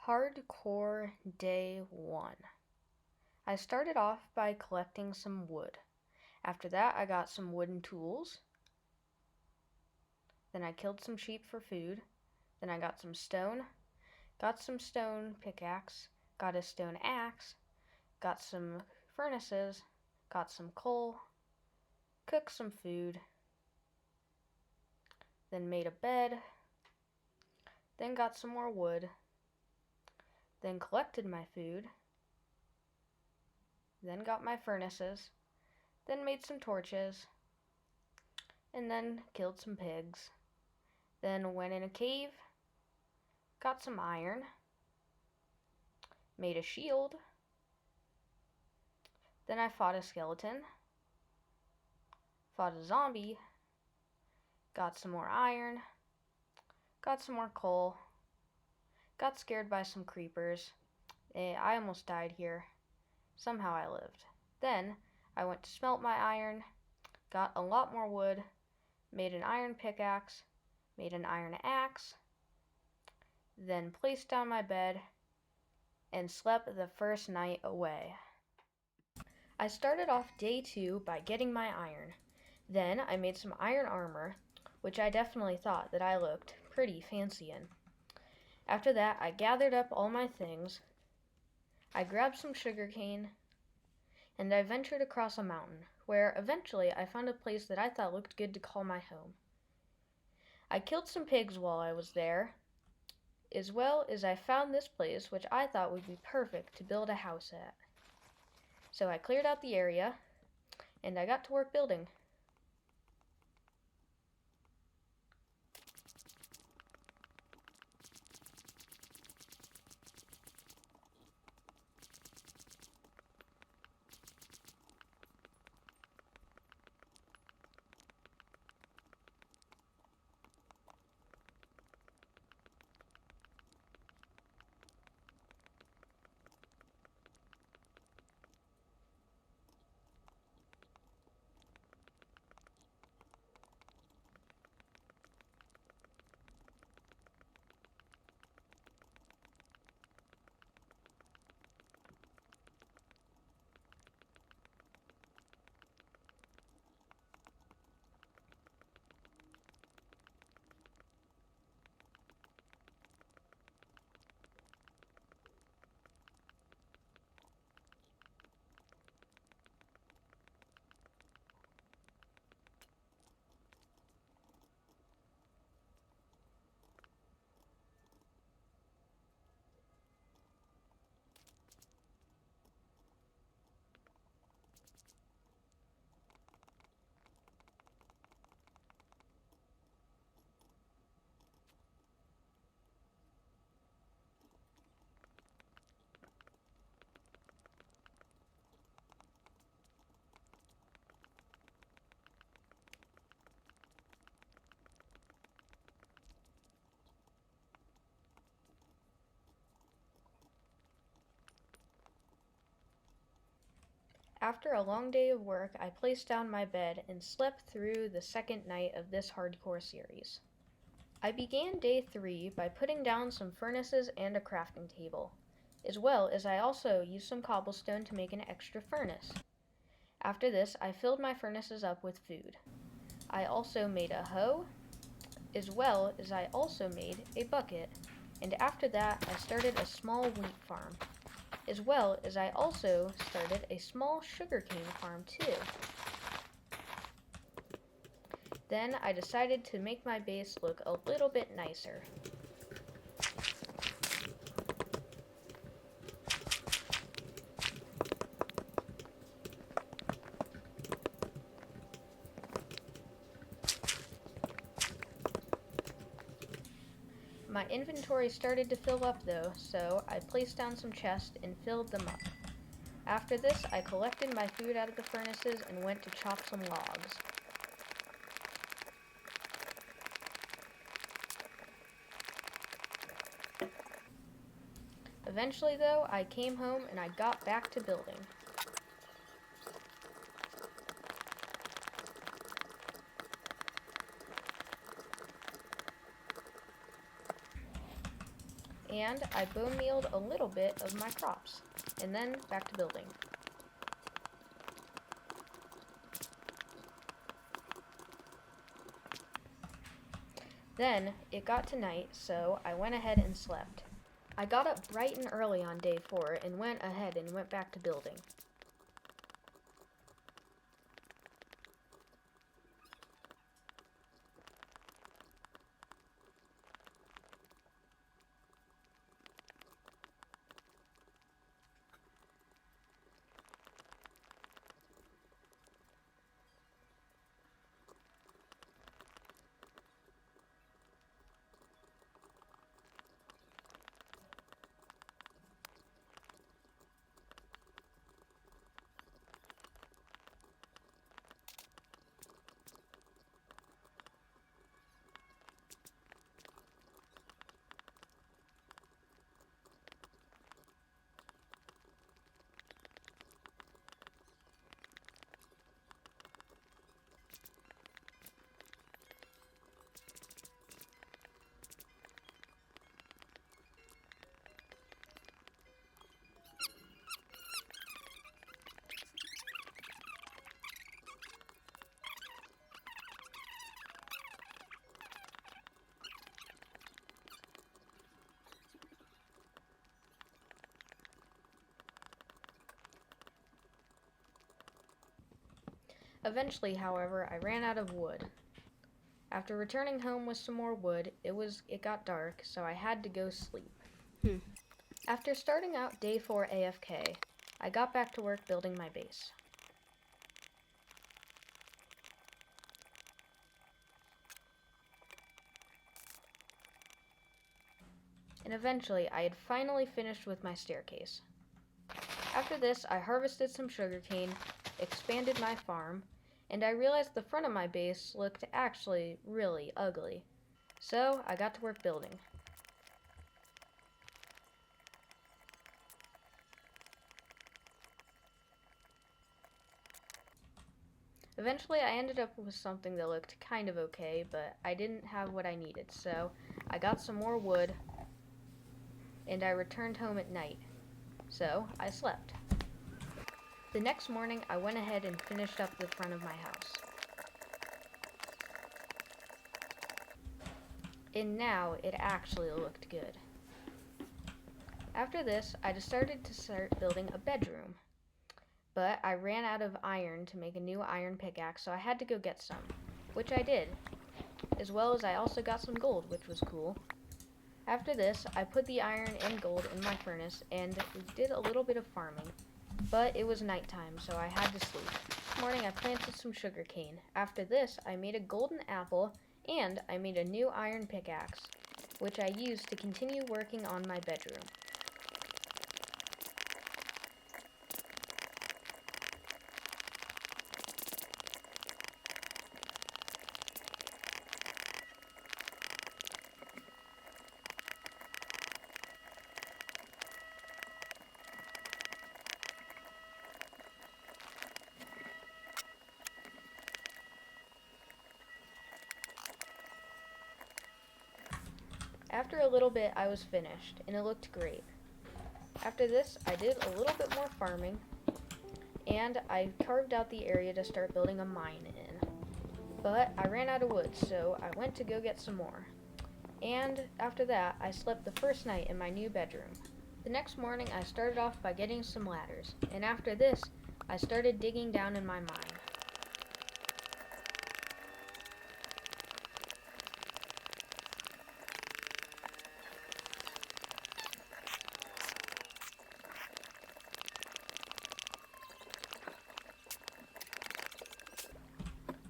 Hardcore Day 1. I started off by collecting some wood. After that, I got some wooden tools. Then I killed some sheep for food. Then I got some stone pickaxe, got a stone axe, got some furnaces, got some coal, cooked some food, then made a bed, then got some more wood, then collected my food, then got my furnaces, then made some torches, and then killed some pigs, then went in a cave, got some iron, made a shield, then I fought a skeleton, fought a zombie, got some more iron, got some more coal, got scared by some creepers. I almost died here. Somehow I lived. Then I went to smelt my iron, got a lot more wood, made an iron pickaxe, made an iron axe, then placed down my bed and slept the first night away. I started off day 2 by getting my iron. Then I made some iron armor, which I definitely thought that I looked pretty fancy in. After that, I gathered up all my things, I grabbed some sugarcane, and I ventured across a mountain, where eventually I found a place that I thought looked good to call my home. I killed some pigs while I was there, as well as I found this place which I thought would be perfect to build a house at. So I cleared out the area, and I got to work building. After a long day of work, I placed down my bed and slept through the second night of this hardcore series. I began day 3 by putting down some furnaces and a crafting table, as well as I also used some cobblestone to make an extra furnace. After this, I filled my furnaces up with food. I also made a hoe, as well as I also made a bucket, and after that I started a small wheat farm, as well as I also started a small sugarcane farm too. Then I decided to make my base look a little bit nicer. My inventory started to fill up though, so I placed down some chests and filled them up. After this, I collected my food out of the furnaces and went to chop some logs. Eventually though, I came home and I got back to building. and I bone mealed a little bit of my crops, and then back to building. Then it got to night, so I went ahead and slept. I got up bright and early on day 4 and went ahead and went back to building. Eventually, however, I ran out of wood. After returning home with some more wood, it got dark, so I had to go sleep. After starting out day 4 AFK, I got back to work building my base. And eventually, I had finally finished with my staircase. After this, I harvested some sugarcane, expanded my farm, and I realized the front of my base looked actually really ugly. So I got to work building. Eventually, I ended up with something that looked kind of okay, but I didn't have what I needed, so I got some more wood, and I returned home at night. So I slept. The next morning, I went ahead and finished up the front of my house. And now it actually looked good. After this, I decided to start building a bedroom. But I ran out of iron to make a new iron pickaxe, so I had to go get some, which I did, as well as I also got some gold, which was cool. After this, I put the iron and gold in my furnace and did a little bit of farming, but it was nighttime, so I had to sleep. This morning, I planted some sugarcane. After this, I made a golden apple, and I made a new iron pickaxe, which I used to continue working on my bedroom. After a little bit, I was finished, and it looked great. After this, I did a little bit more farming, and I carved out the area to start building a mine in. But I ran out of wood, so I went to go get some more. And after that, I slept the first night in my new bedroom. The next morning, I started off by getting some ladders, and after this, I started digging down in my mine.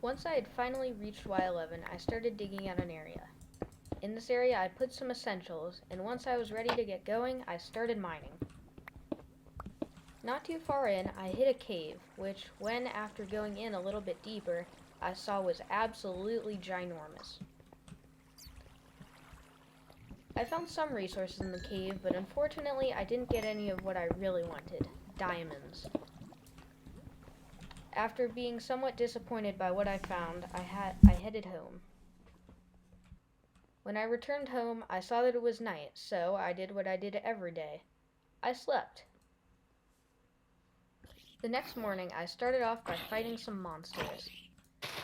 Once I had finally reached Y11, I started digging out an area. In this area, I put some essentials, and once I was ready to get going, I started mining. Not too far in, I hit a cave, which, after going in a little bit deeper, I saw was absolutely ginormous. I found some resources in the cave, but unfortunately, I didn't get any of what I really wanted, diamonds. After being somewhat disappointed by what I found, I headed home. When I returned home, I saw that it was night, so I did what I did every day. I slept. The next morning, I started off by fighting some monsters.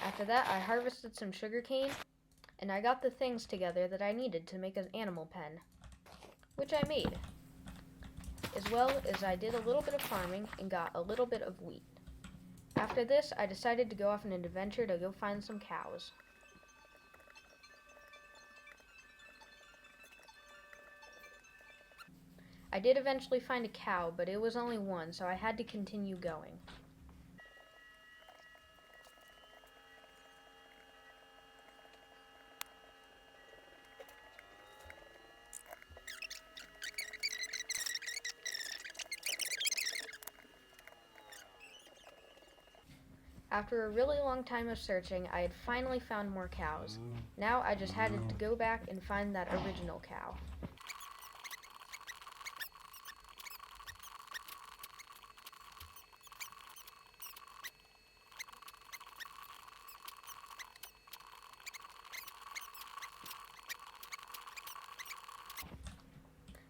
After that, I harvested some sugarcane, and I got the things together that I needed to make an animal pen, which I made, as well as I did a little bit of farming and got a little bit of wheat. After this, I decided to go off on an adventure to go find some cows. I did eventually find a cow, but it was only one, so I had to continue going. After a really long time of searching, I had finally found more cows. Now I just had to go back and find that original cow.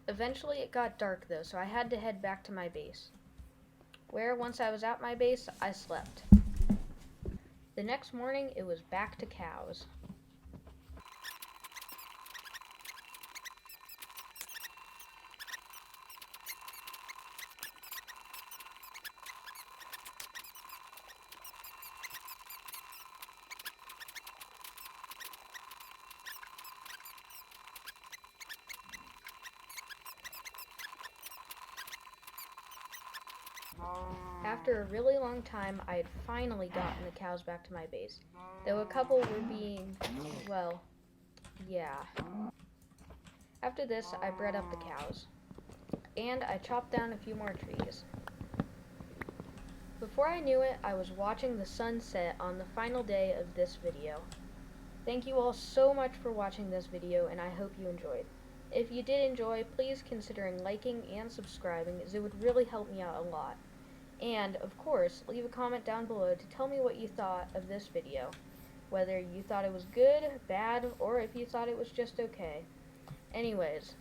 Eventually it got dark though, so I had to head back to my base, where once I was at my base, I slept. The next morning, it was back to cows. After a really long time, I had finally gotten the cows back to my base, though a couple were being, well, yeah. After this, I bred up the cows, and I chopped down a few more trees. Before I knew it, I was watching the sun set on the final day of this video. Thank you all so much for watching this video, and I hope you enjoyed. If you did enjoy, please consider liking and subscribing, as it would really help me out a lot. And, of course, leave a comment down below to tell me what you thought of this video, whether you thought it was good, bad, or if you thought it was just okay. Anyways,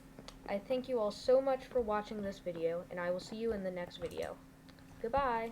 I thank you all so much for watching this video, and I will see you in the next video. Goodbye!